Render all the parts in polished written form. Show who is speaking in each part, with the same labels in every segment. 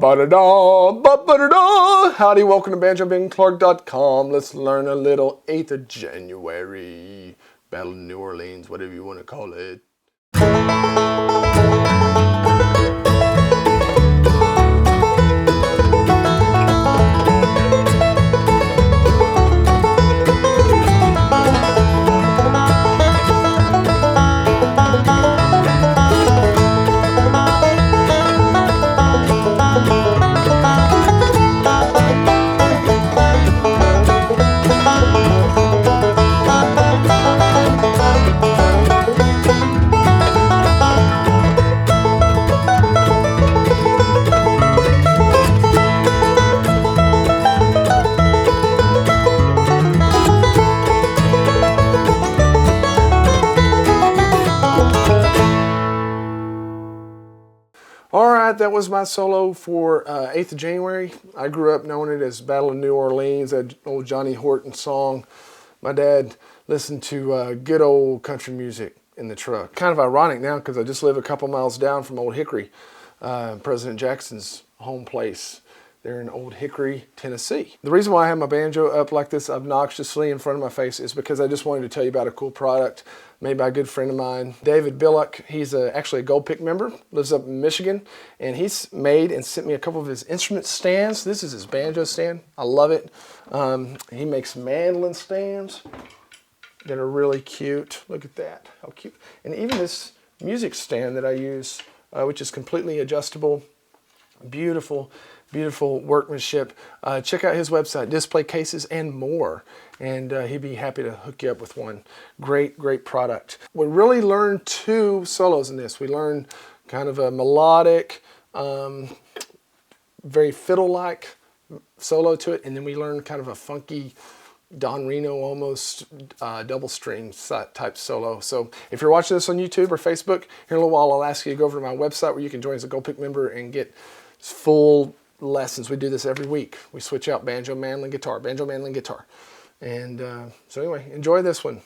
Speaker 1: Ba-ba-da-da, ba-ba-da-da. Howdy, welcome to BanjoBenClark.com. Let's learn a little 8th of January. Battle of New Orleans, whatever you want to call it. Alright, that was my solo for 8th of January. I grew up knowing it as Battle of New Orleans, that old Johnny Horton song. My dad listened to good old country music in the truck. Kind of ironic now because I just live a couple miles down from Old Hickory, President Jackson's home place. They're in Old Hickory, Tennessee. The reason why I have my banjo up like this obnoxiously in front of my face is because I just wanted to tell you about a cool product made by a good friend of mine, David Billock. He's actually a Gold Pick member, lives up in Michigan, and he's made and sent me a couple of his instrument stands. This is his banjo stand. I love it. He makes mandolin stands that are really cute. Look at that, how cute. And even this music stand that I use, which is completely adjustable, beautiful, beautiful workmanship. Check out his website, display cases and more, and he'd be happy to hook you up with one. Great, great product. We really learned two solos in this. We learned kind of a melodic, very fiddle-like solo to it, and then we learned kind of a funky Don Reno almost double string type solo. So if you're watching this on YouTube or Facebook, here in a little while I'll ask you to go over to my website where you can join as a Gold Pick member and get full lessons. We do this every week. We switch out banjo, mandolin, guitar, banjo, mandolin, guitar. And so anyway, enjoy this one.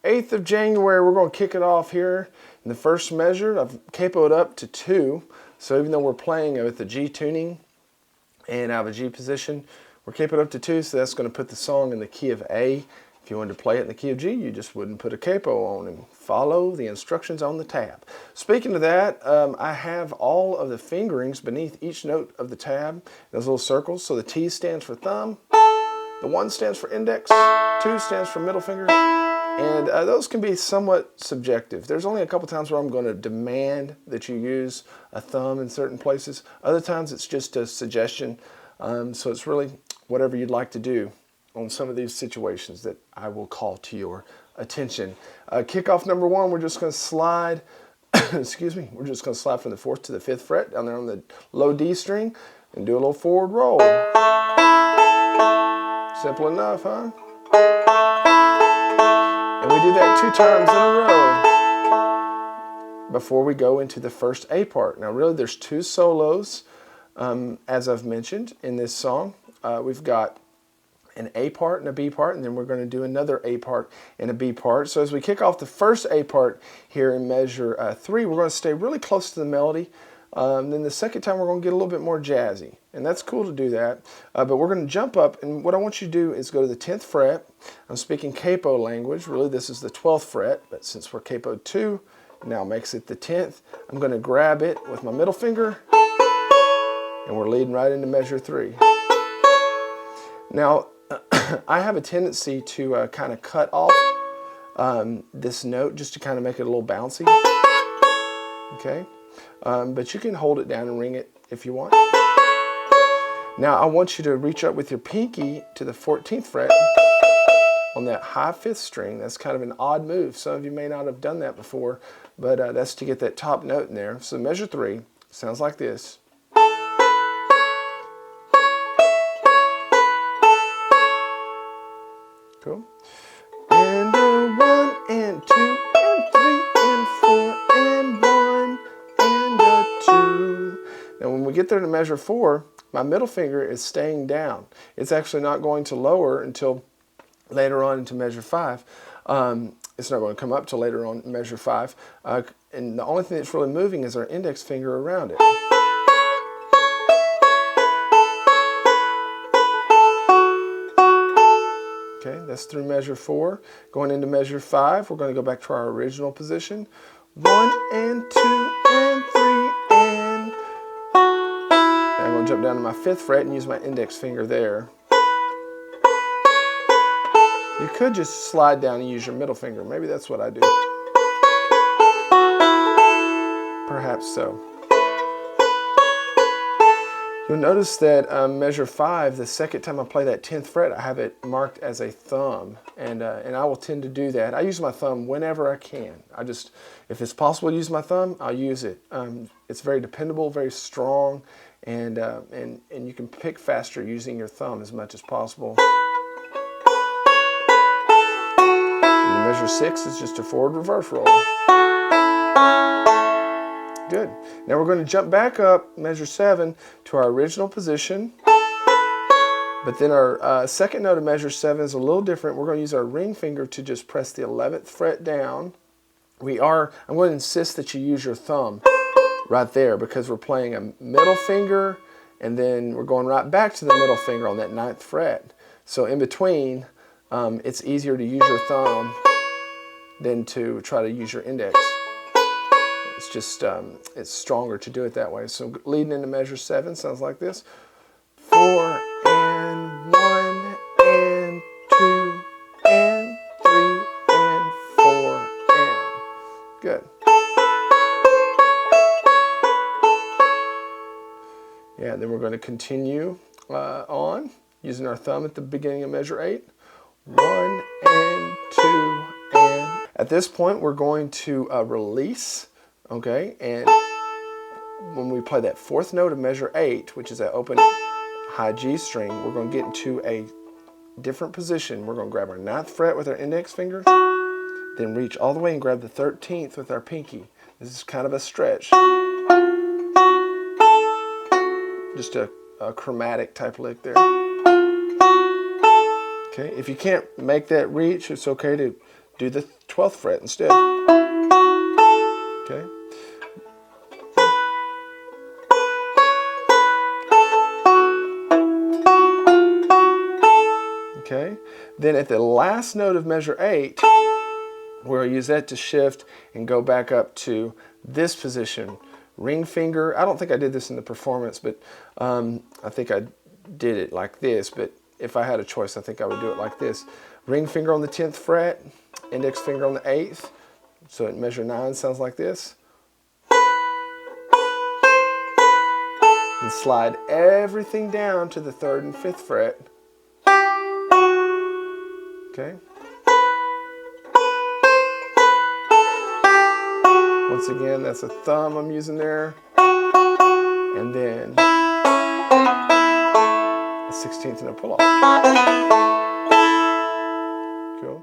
Speaker 1: 8th of January, we're going to kick it off here. In the first measure, I've capoed up to 2. So even though we're playing with the G tuning and I have a G position, we're capoed up to 2, so that's going to put the song in the key of A. If you wanted to play it in the key of G, you just wouldn't put a capo on and follow the instructions on the tab. Speaking of that, I have all of the fingerings beneath each note of the tab, those little circles. So the T stands for thumb, the 1 stands for index, 2 stands for middle finger, and those can be somewhat subjective. There's only a couple times where I'm going to demand that you use a thumb in certain places. Other times it's just a suggestion, so it's really whatever you'd like to do on some of these situations that I will call to your attention. Kickoff number 1, we're just going to slide, excuse me, we're just going to slide from the 4th to the 5th fret down there on the low D string and do a little forward roll. Simple enough, huh? And we do that 2 times in a row before we go into the first A part. Now really there's 2 solos, as I've mentioned in this song. We've got an A part and a B part, and then we're going to do another A part and a B part. So as we kick off the first A part here in measure 3, we're going to stay really close to the melody. Then the second time we're going to get a little bit more jazzy, and that's cool to do that. But we're going to jump up, and what I want you to do is go to the 10th fret. I'm speaking capo language. Really this is the 12th fret, but since we're capoed 2, now makes it the 10th. I'm going to grab it with my middle finger, and we're leading right into measure 3. Now, I have a tendency to kind of cut off this note just to kind of make it a little bouncy. Okay? But you can hold it down and ring it if you want. Now, I want you to reach up with your pinky to the 14th fret on that high 5th string. That's kind of an odd move. Some of you may not have done that before, but that's to get that top note in there. So measure 3 sounds like this. Cool. And 1 and 2 and 3 and 4 and 1 and 2. Now when we get there to measure 4, my middle finger is staying down. It's actually not going to lower until later on into measure 5. It's not going to come up till later on in measure 5. And the only thing that's really moving is our index finger around it. Okay, that's through measure 4. Going into measure 5, we're going to go back to our original position. 1 and 2 and 3 and... And I'm going to jump down to my 5th fret and use my index finger there. You could just slide down and use your middle finger. Maybe that's what I do. Perhaps so. You'll notice that measure 5, the second time I play that 10th fret, I have it marked as a thumb, and I will tend to do that. I use my thumb whenever I can. If it's possible to use my thumb, I'll use it. It's very dependable, very strong, and you can pick faster using your thumb as much as possible. And measure 6 is just a forward reverse roll. Good. Now we're going to jump back up, measure 7, to our original position. But then our second note of measure 7 is a little different. We're going to use our ring finger to just press the 11th fret down. I'm going to insist that you use your thumb right there because we're playing a middle finger and then we're going right back to the middle finger on that 9th fret. So in between, it's easier to use your thumb than to try to use your index. It's just, it's stronger to do it that way. So leading into measure 7 sounds like this. 4 and 1 and 2 and 3 and 4 and. Good. Yeah, then we're going to continue on using our thumb at the beginning of measure 8. 1 and 2 and. At this point, we're going to release. Okay, and when we play that 4th note of measure 8, which is that open high G string, we're going to get into a different position. We're going to grab our 9th fret with our index finger, then reach all the way and grab the 13th with our pinky. This is kind of a stretch. Just a chromatic type lick there. Okay, if you can't make that reach, it's okay to do the 12th fret instead. Okay. Okay, then at the last note of measure 8, we'll use that to shift and go back up to this position. Ring finger, I don't think I did this in the performance, but I think I did it like this, but if I had a choice, I think I would do it like this. Ring finger on the 10th fret, index finger on the 8th, so at measure 9 sounds like this. And slide everything down to the 3rd and 5th fret. Okay. Once again, that's a thumb I'm using there. And then a 16th and a pull-off. Cool.